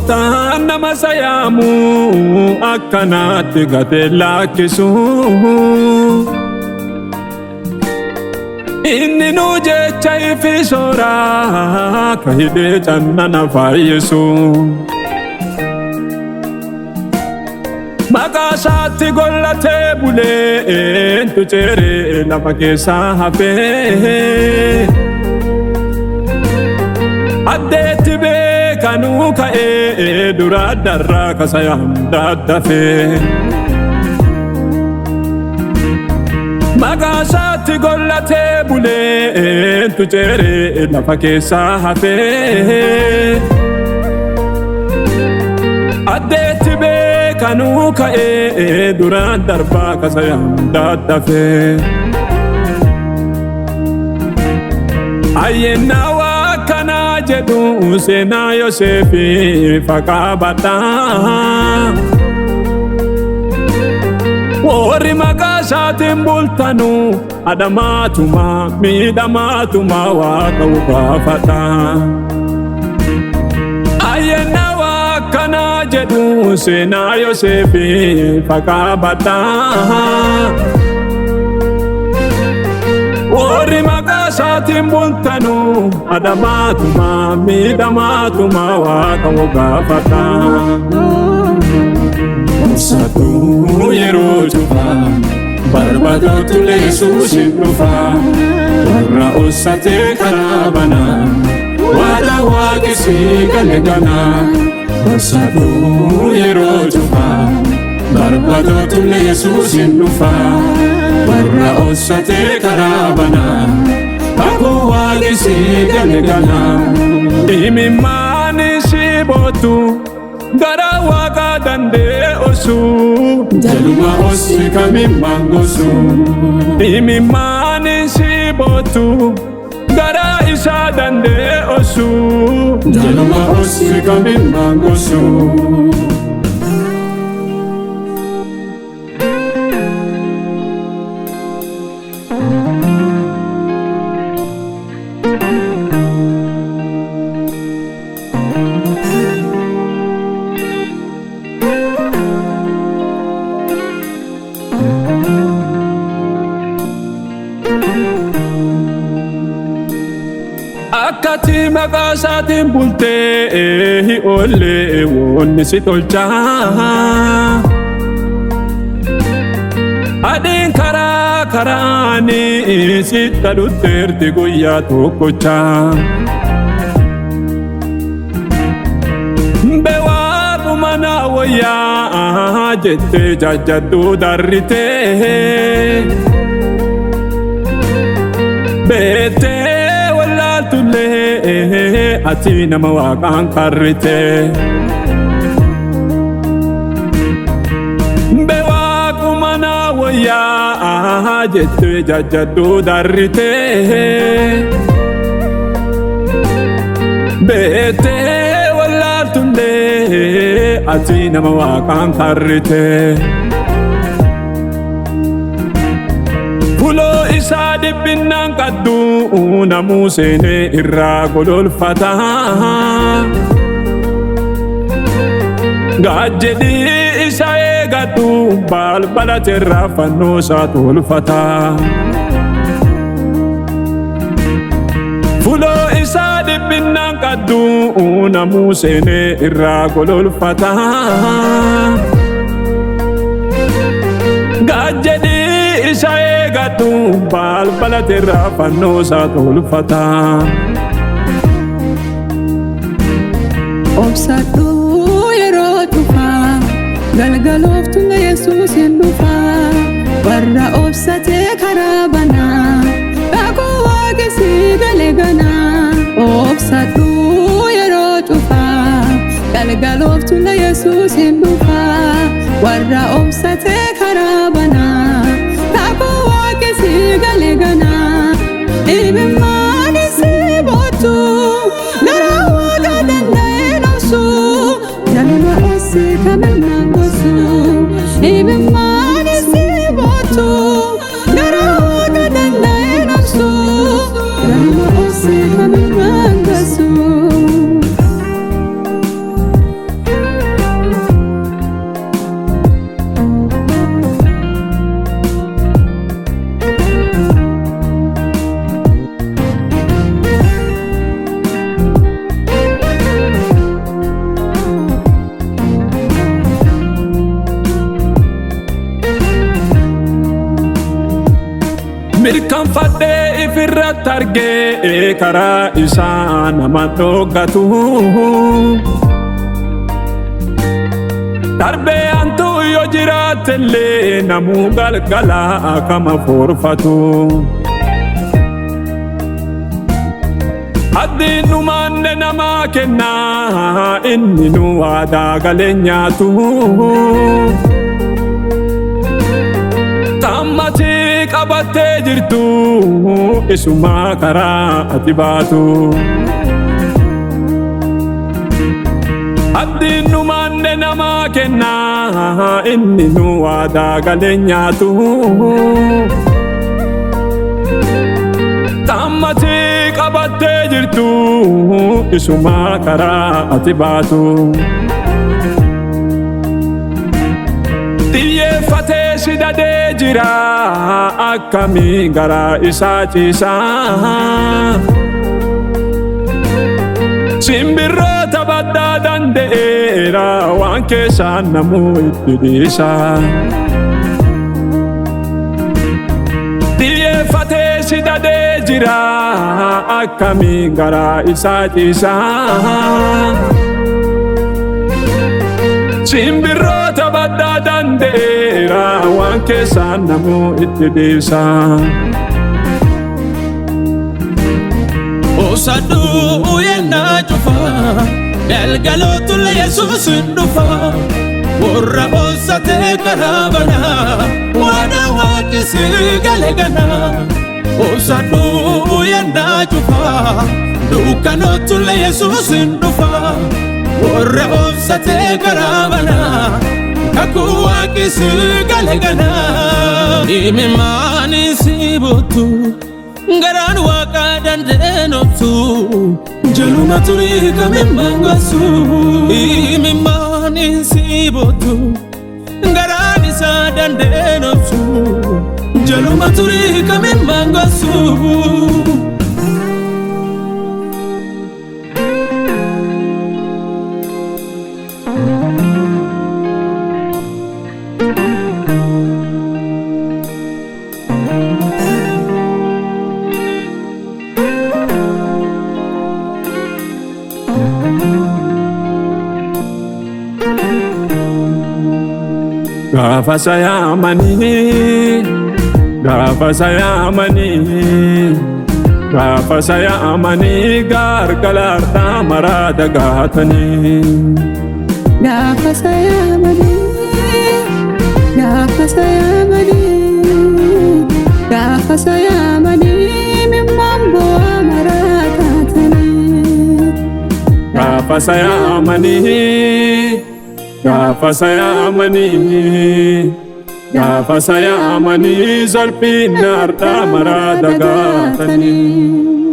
Gooftaan nama sayaamu akkanaatti gate laakkisu. Inni nu jecha ifi sooraa ka hidhee cannana fayyisu. Maqaa isaatti gollatee bulee tuceeree lafa keessaa hafee. Addeetti beekanuu ka'ee dura darraa kasayaan daddafee. Maqaa isaatti gollatee bulee tuceeree lafa keessaa hafee. Addeetti beekanuu ka'ee dura darraa kasayaan daddafee. Ayyeenaa akkana jedhu seenaa Yoseefi faqaabadhaa. Warri maqaa isaatiin bultanu adamaatuma miidhamaatuma Waaqa ubaafata. Ayyeenaa akkana jedhu seenaa Yoseefi faqaabadhaa. Warri maqaa isaatiin bultanu adamaatuma miidhamaatuma Waaqa ubaafata. Obsatuu yeroo cufaa barbaadotu Yesuus hin dhufaa. Warra obsatee karaa banaa waada waaqesii gale ganaa. Obsatuu yeroo cufaa barbaadotu Yesuus hin dhufaa. Warra obsatee karaa banaa kakuu waaqesii gale ganaa. Imimmaan isii bootu gara Waaqa dandeessu. Jaluma osii kamimmaan gosu. Imimmaan isii bootu gara isaa dandeessu. Jaluma osii kamimmaan gosu. Akkati maqaa isaatiin bultee hi oolle woonni si tolchaa. Adiin karaa karaani sitta dhutteerti guyyaa tokkochaa. Bewaaquma na wayyaa jettee jajjadduu darritee. Beettee tulee ati nama Waaqaan karrite. Bewaaquma na wayyaa jettee jajjadduu darrite. Beettee wallaaltullee ati nama Waaqaan karrite. Fuloo isaa dhibbinnaan qaddu namuu seenee irraa gololfata. Gaajjedhii isa eegadhu balbalateerraa fannoo isaa tolfata. Fuloo isaa dhibbinnaan qaddu namuu seenee irraa gololfata. Gaajjedhii isa eegadhu balbalateerraa fannoo isaa tolfata. Obsadhuu yeroo dhufaa galgalooftu Yesuus hin dhufaa. Warra obsatee karaa banaa kakuu waaqesii gale ganaa. Obsadhuu yeroo dhufaa galgalooftu Yesuus hin dhufaa. Warra obsatee karaa banaa kakuu waaqesii gale ganaa. Imimmaan isii bootu gara Waaqa danda'e dhoksu. Jaluma osii kamimmaan gosu. Imimmaan isii bootu gara Waaqa danda'e dhoksu. Jaluma osii kamimmaan gosu. mirkanfadhee ifirratti argee karaa isaa nama dhoggatu. Darbee hantuu yoo jiraatellee namuu galgala kama forfatu. Addiin numaanne namaa kennaa inni nu waadaa galee nyaatu. Tammati qabattee jirtu isuma karaa ati baatu. Addiin numaanne namaa kennaa inni nu waadaa galee nyaatu. Tammati qabattee jirtu isuma karaa ati baatu. Xiyyeeffatee si dadee jira akkamii garaa isaa ciisaa. Simbirroota baddaa danda'eera waan keessaan namuu itti dhiisa. Xiyyeeffatee si dadee jira akkamii garaa isaa ciisaa. Simbirroota baddaa danda'eera waan keessaan namuu itti dhiisa. Osaduu yennaa cufaa galgalootulle Yesuus hin dhufaa. Warra oosatee karaa banaa waada waaqessi gale ganaa. Osaduu yennaa cufaa dukkanootulle Yesuus hin dhufaa. Warra oosatee karaa banaa kakuu waaqessi gale ganaa. Imimmaani si bootu garaan waaqa danda'een obsu jaluma turii kamimmaan gosu. Imimmaani si bootu garaan isaa danda'een obsu jaluma turii kamimmaan gosu. Gaafa sayaamanii, gaafa sayaamanii, gaafa sayaamanii gargalaartaa maraa dagaatanii. Gaafa sayaamanii, gaafa sayaamanii, gaafa sayaamanii mimmaan bu'aa maraa taatanii. Gaafa sayaamanii. Gaafa sayaamanii, gaafa sayaamanii zalphiin naartaa maraa dagaatanii.